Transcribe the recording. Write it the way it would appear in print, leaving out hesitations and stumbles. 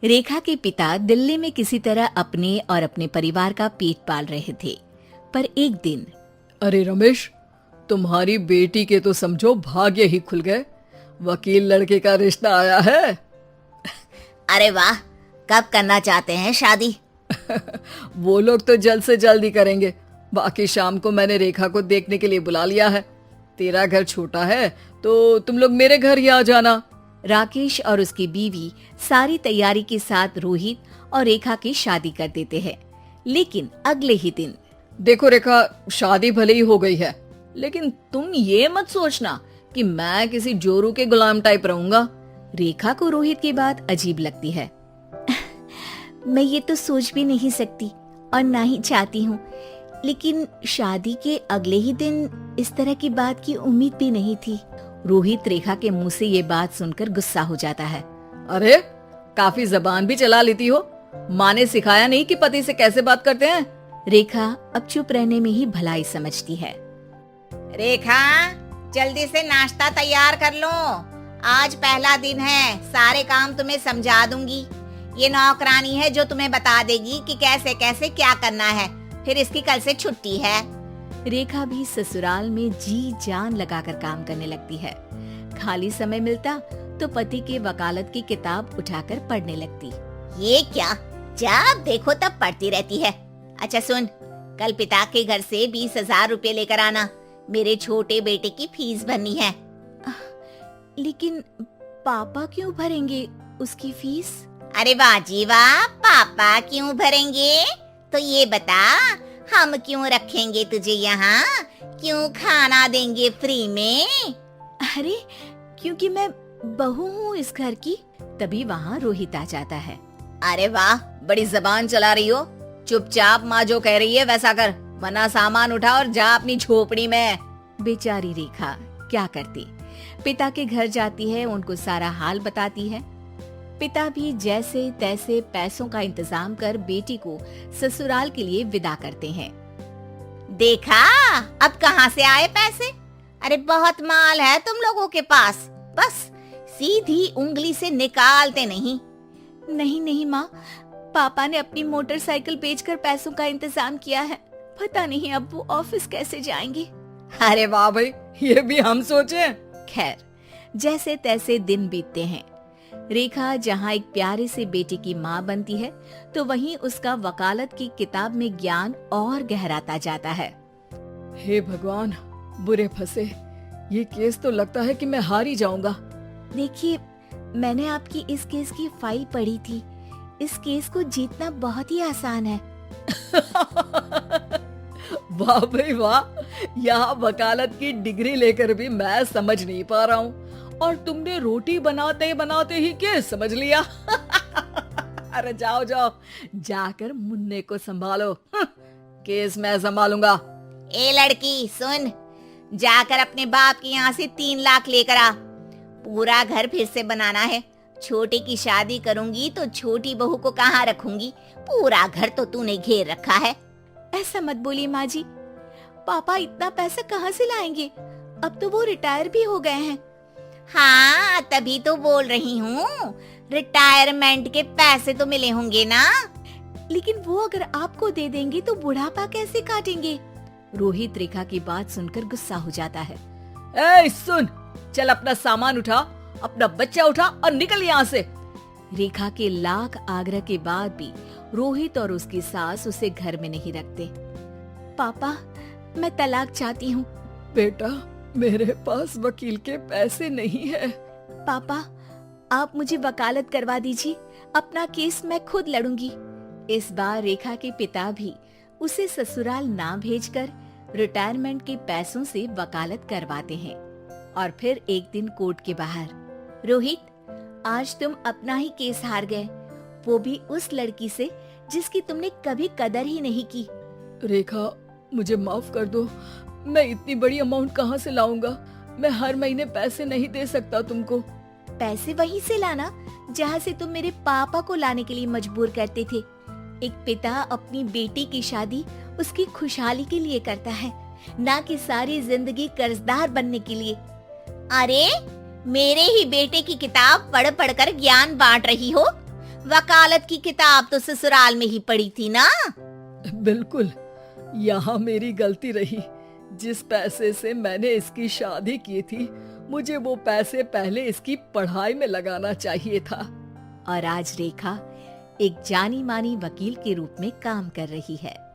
रेखा के पिता दिल्ली में किसी तरह अपने और अपने परिवार का पेट पाल रहे थे, पर एक दिन अरे रमेश, तुम्हारी बेटी के तो समझो भाग्य ही खुल गए। वकील लड़के का रिश्ता आया है। अरे वाह, कब करना चाहते हैं शादी? वो लोग तो जल्द से जल्द ही करेंगे। बाकी शाम को मैंने रेखा को देखने के लिए बुला लिया है। तेरा घर छोटा है तो तुम लोग मेरे घर ही आ जाना। राकेश और उसकी बीवी सारी तैयारी के साथ रोहित और रेखा की शादी कर देते हैं। लेकिन अगले ही दिन देखो रेखा, शादी भले ही हो गई है, लेकिन तुम ये मत सोचना कि मैं किसी जोरू के गुलाम टाइप रहूंगा। रेखा को रोहित की बात अजीब लगती है। मैं ये तो सोच भी नहीं सकती और ना ही चाहती हूँ, लेकिन शादी के अगले ही दिन इस तरह की बात की उम्मीद भी नहीं थी। रोहित रेखा के मुंह से ये बात सुनकर गुस्सा हो जाता है। अरे, काफी जबान भी चला लेती हो। माँ ने सिखाया नहीं कि पति से कैसे बात करते हैं? रेखा अब चुप रहने में ही भलाई समझती है। रेखा, जल्दी से नाश्ता तैयार कर लो। आज पहला दिन है, सारे काम तुम्हें समझा दूंगी। ये नौकरानी है जो तुम्हें बता देगी कि कैसे कैसे क्या करना है। फिर इसकी कल से छुट्टी है। रेखा भी ससुराल में जी जान लगाकर काम करने लगती है। खाली समय मिलता तो पति के वकालत की किताब उठाकर पढ़ने लगती। ये क्या, जब देखो तब पढ़ती रहती है। अच्छा सुन, कल पिता के घर से 20,000 रुपए लेकर आना। मेरे छोटे बेटे की फीस भरनी है। लेकिन पापा क्यों भरेंगे उसकी फीस? अरे वाह जी वाह, पापा क्यों भरेंगे? तो ये बता, हम क्यों रखेंगे तुझे यहाँ? क्यों खाना देंगे फ्री में? अरे, क्योंकि मैं बहू हूँ इस घर की। तभी वहाँ रोहित आ जाता है। अरे वाह, बड़ी जबान चला रही हो। चुपचाप माँ जो कह रही है वैसा कर, वरना सामान उठा और जा अपनी झोपड़ी में। बेचारी रेखा क्या करती, पिता के घर जाती है, उनको सारा हाल बताती है। पिता भी जैसे तैसे पैसों का इंतजाम कर बेटी को ससुराल के लिए विदा करते हैं। देखा, अब कहाँ से आए पैसे? अरे बहुत माल है तुम लोगों के पास, बस सीधी उंगली से निकालते नहीं। नहीं नहीं माँ, पापा ने अपनी मोटरसाइकिल बेचकर पैसों का इंतजाम किया है। पता नहीं अब वो ऑफिस कैसे जाएंगे। अरे वाह भाई, ये भी हम सोचे। खैर, जैसे तैसे दिन बीतते हैं। रेखा जहाँ एक प्यारे से बेटे की माँ बनती है, तो वहीं उसका वकालत की किताब में ज्ञान और गहराता जाता है। हे भगवान, बुरे फंसे। ये केस तो लगता है कि मैं हार ही जाऊंगा। देखिए, मैंने आपकी इस केस की फाइल पढ़ी थी। इस केस को जीतना बहुत ही आसान है। वाह भाई वाह, यहाँ वकालत की डिग्री लेकर भी मैं समझ नहीं पा रहा हूँ, और तुमने रोटी बनाते बनाते ही केस समझ लिया। अरे जाओ जाओ, जाकर मुन्ने को संभालो। केस मैं संभालूंगा। ए लड़की सुन, जाकर अपने बाप के यहाँ से 3 लाख लेकर आ। पूरा घर फिर से बनाना है। छोटे की शादी करूंगी तो छोटी बहू को कहाँ रखूंगी? पूरा घर तो तूने घेर रखा है। ऐसा मत बोलिए माँ जी, पापा इतना पैसा कहाँ से लाएंगे? अब तो वो रिटायर भी हो गए हैं। हाँ, तभी तो बोल रही हूँ, रिटायरमेंट के पैसे तो मिले होंगे ना। लेकिन वो अगर आपको दे देंगे तो बुढ़ापा कैसे काटेंगे? रोहित रेखा की बात सुनकर गुस्सा हो जाता है। ए सुन, चल अपना सामान उठा, अपना बच्चा उठा और निकल यहाँ से। रेखा के लाख आग्रह के बाद भी रोहित और उसकी सास उसे घर में नहीं रखते। पापा, मैं तलाक चाहती हूँ। बेटा, मेरे पास वकील के पैसे नहीं है। पापा, आप मुझे वकालत करवा दीजिए, अपना केस मैं खुद लड़ूंगी। इस बार रेखा के पिता भी उसे ससुराल ना भेजकर रिटायरमेंट के पैसों से वकालत करवाते हैं। और फिर एक दिन कोर्ट के बाहर, रोहित, आज तुम अपना ही केस हार गए, वो भी उस लड़की से जिसकी तुमने कभी कदर ही नहीं की। रेखा, मुझे माफ कर दो। मैं इतनी बड़ी अमाउंट कहाँ से लाऊंगा? मैं हर महीने पैसे नहीं दे सकता तुमको। पैसे वहीं से लाना जहाँ से तुम मेरे पापा को लाने के लिए मजबूर करते थे। एक पिता अपनी बेटी की शादी उसकी खुशहाली के लिए करता है, ना कि सारी जिंदगी कर्जदार बनने के लिए। अरे, मेरे ही बेटे की किताब पढ़ पढ़ कर ज्ञान बांट रही हो। वकालत की किताब तो ससुराल में ही पड़ी थी ना। बिल्कुल, यहाँ मेरी गलती रही। जिस पैसे से मैंने इसकी शादी की थी, मुझे वो पैसे पहले इसकी पढ़ाई में लगाना चाहिए था। और आज रेखा एक जानी मानी वकील के रूप में काम कर रही है।